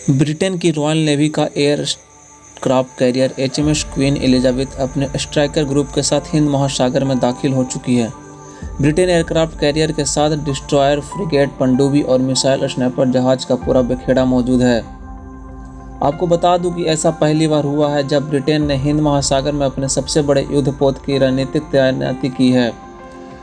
Britain की royal navy का aircraft carrier HMS Queen Elizabeth अपने स्ट्राइकर ग्रुप के साथ हिंद महासागर में दाखिल हो चुकी है। ब्रिटेन एयरक्राफ्ट कैरियर के साथ डिस्ट्रॉयर, फ्रिगेट, पनडुब्बी और मिसाइल स्नाइपर जहाज का पूरा बिखेड़ा मौजूद है। आपको बता दूं कि ऐसा पहली बार हुआ है जब ब्रिटेन ने हिंद महासागर में अपने सबसे बड़े युद्धपोत की रणनीतिक तैनाती की है।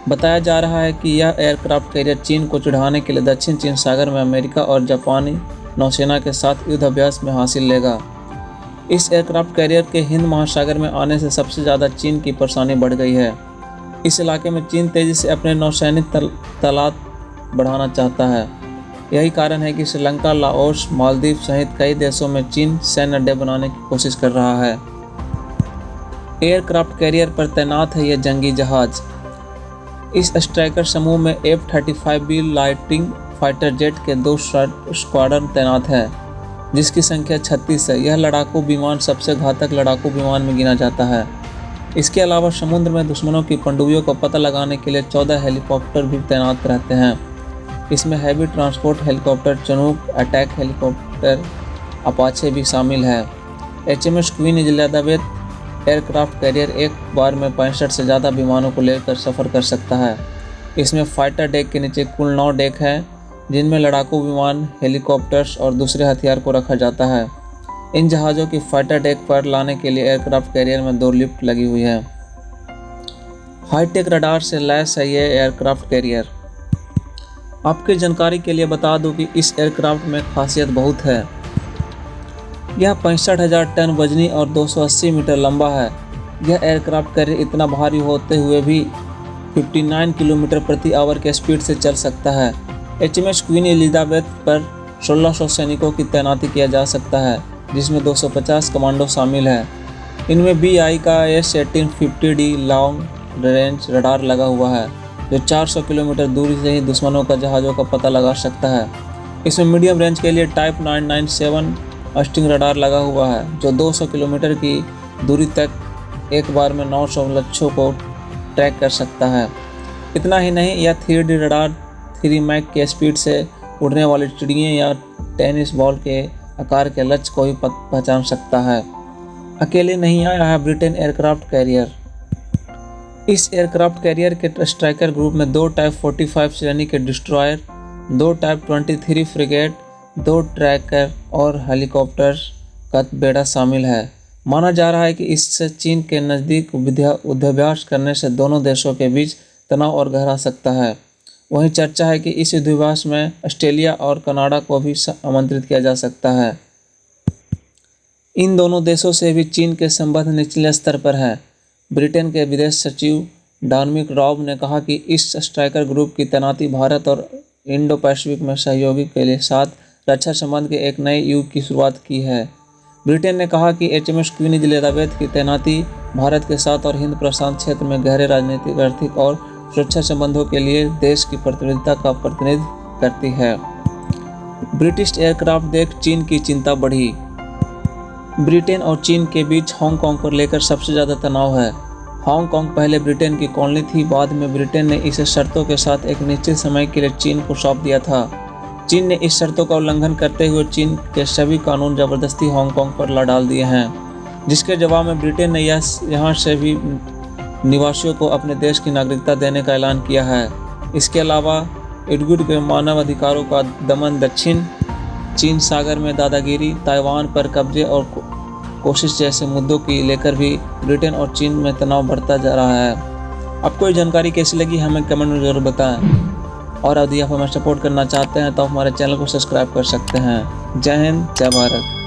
बताया जा रहा है कि यह एयरक्राफ्ट कैरियर चीन को चिढ़ाने के लिए दक्षिण चीन सागर में अमेरिका और जापानी नौसेना के साथ युद्ध अभ्यास में हासिल लेगा। इस एयरक्राफ्ट कैरियर के हिंद महासागर में आने से सबसे ज़्यादा चीन की परेशानी बढ़ गई है। इस इलाके में चीन तेज़ी से अपने नौसैनिक तादाद बढ़ाना चाहता है। यही कारण है कि श्रीलंका, लाओस, मालदीव सहित कई देशों में चीन सैन्य अड्डे बनाने की कोशिश कर रहा है। एयरक्राफ्ट कैरियर पर तैनात है यह जंगी जहाज। इस स्ट्राइकर समूह में F-35B लाइटिंग फाइटर जेट के 2 स्क्वाड्रन तैनात है, जिसकी संख्या 36 है। यह लड़ाकू विमान सबसे घातक लड़ाकू विमान में गिना जाता है। इसके अलावा समुद्र में दुश्मनों की पनडुब्बियों का पता लगाने के लिए 14 हेलीकॉप्टर भी तैनात रहते हैं। इसमें heavy transport helicopter, Chinook, attack helicopter, Apache भी शामिल है। HMS Queen Elizabeth aircraft carrier एक बार में 65 से ज़्यादा विमानों को लेकर सफ़र कर सकता है। इसमें फाइटर डेक के नीचे कुल 9 डेक हैं, जिनमें लड़ाकू विमान, हेलीकॉप्टर्स और दूसरे हथियार को रखा जाता है। इन जहाज़ों की फाइटर डेक पर लाने के लिए एयरक्राफ्ट कैरियर में 2 लिफ्ट लगी हुई है। हाईटेक रडार से लैस है ये एयरक्राफ्ट कैरियर। आपकी जानकारी के लिए बता दूं कि इस एयरक्राफ्ट में खासियत बहुत है। यह 65,000 टन वजनी और 280 मीटर लंबा है। यह एयरक्राफ्ट कैरियर इतना भारी होते हुए भी 59 किलोमीटर प्रति आवर के स्पीड से चल सकता है। HMS क्वीन एलिजाबेथ पर 1600 सैनिकों की तैनाती किया जा सकता है, जिसमें 250 कमांडो शामिल है। इनमें BI का S-1850D लॉन्ग रेंज रडार लगा हुआ है, जो 400 किलोमीटर दूरी से ही दुश्मनों का जहाज़ों का पता लगा सकता है। इसमें मीडियम रेंज के लिए टाइप 997 स्टिंग रडार लगा हुआ है, जो 200 किलोमीटर की दूरी तक एक बार में 900 लक्ष्यों को ट्रैक कर सकता है। इतना ही नहीं, यह 3D रडार 3 मैक के स्पीड से उड़ने वाली चिड़ियों या टेनिस बॉल के आकार के लक्ष्य को भी पहचान सकता है। अकेले नहीं आया है ब्रिटेन एयरक्राफ्ट कैरियर। इस एयरक्राफ्ट कैरियर के स्ट्राइकर ग्रुप में 2 टाइप 45 श्रेणी के डिस्ट्रॉयर, 2 टाइप 23 फ्रिगेट, 2 ट्रैकर और हेलीकॉप्टर का बेड़ा शामिल है। माना जा रहा है कि इससे चीन के नज़दीक युद्धाभ्यास करने से दोनों देशों के बीच तनाव और गहरा सकता है। वहीं चर्चा है कि इस युद्धाभ्यास में ऑस्ट्रेलिया और कनाडा को भी आमंत्रित किया जा सकता है। इन दोनों देशों से भी चीन के संबंध निचले स्तर पर है। ब्रिटेन के विदेश सचिव डॉमिनिक राब ने कहा कि इस स्ट्राइकर ग्रुप की तैनाती भारत और इंडो पैसिफिक में सहयोगी के साथ रक्षा संबंध के एक नए युग की शुरुआत की है। ब्रिटेन ने कहा कि HMS क्वीन एलिजाबेथ की तैनाती भारत के साथ और हिंद प्रशांत क्षेत्र में गहरे राजनीतिक, आर्थिक और सुरक्षा संबंधों के लिए देश की प्रतिनिधित्व का प्रतिनिधित्व करती है। ब्रिटिश एयरक्राफ्ट देख चीन की चिंता बढ़ी। ब्रिटेन और चीन के बीच हांगकांग को लेकर सबसे ज़्यादा तनाव है। हांगकांग पहले ब्रिटेन की कॉलोनी थी। बाद में ब्रिटेन ने इसे शर्तों के साथ एक निश्चित समय के लिए चीन को सौंप दिया था। चीन ने इस शर्तों का उल्लंघन करते हुए चीन के सभी कानून ज़बरदस्ती हांगकांग पर डाल दिए हैं, जिसके जवाब में ब्रिटेन ने यहाँ से भी निवासियों को अपने देश की नागरिकता देने का ऐलान किया है। इसके अलावा उइघुर के मानव अधिकारों का दमन, दक्षिण चीन सागर में दादागिरी, ताइवान पर कब्जे और कोशिश जैसे मुद्दों की लेकर भी ब्रिटेन और चीन में तनाव बढ़ता जा रहा है। आपको ये जानकारी कैसी लगी हमें कमेंट में ज़रूर बताएं। और यदि आप हमें सपोर्ट करना चाहते हैं तो आप हमारे चैनल को सब्सक्राइब कर सकते हैं। जय हिंद, जय भारत।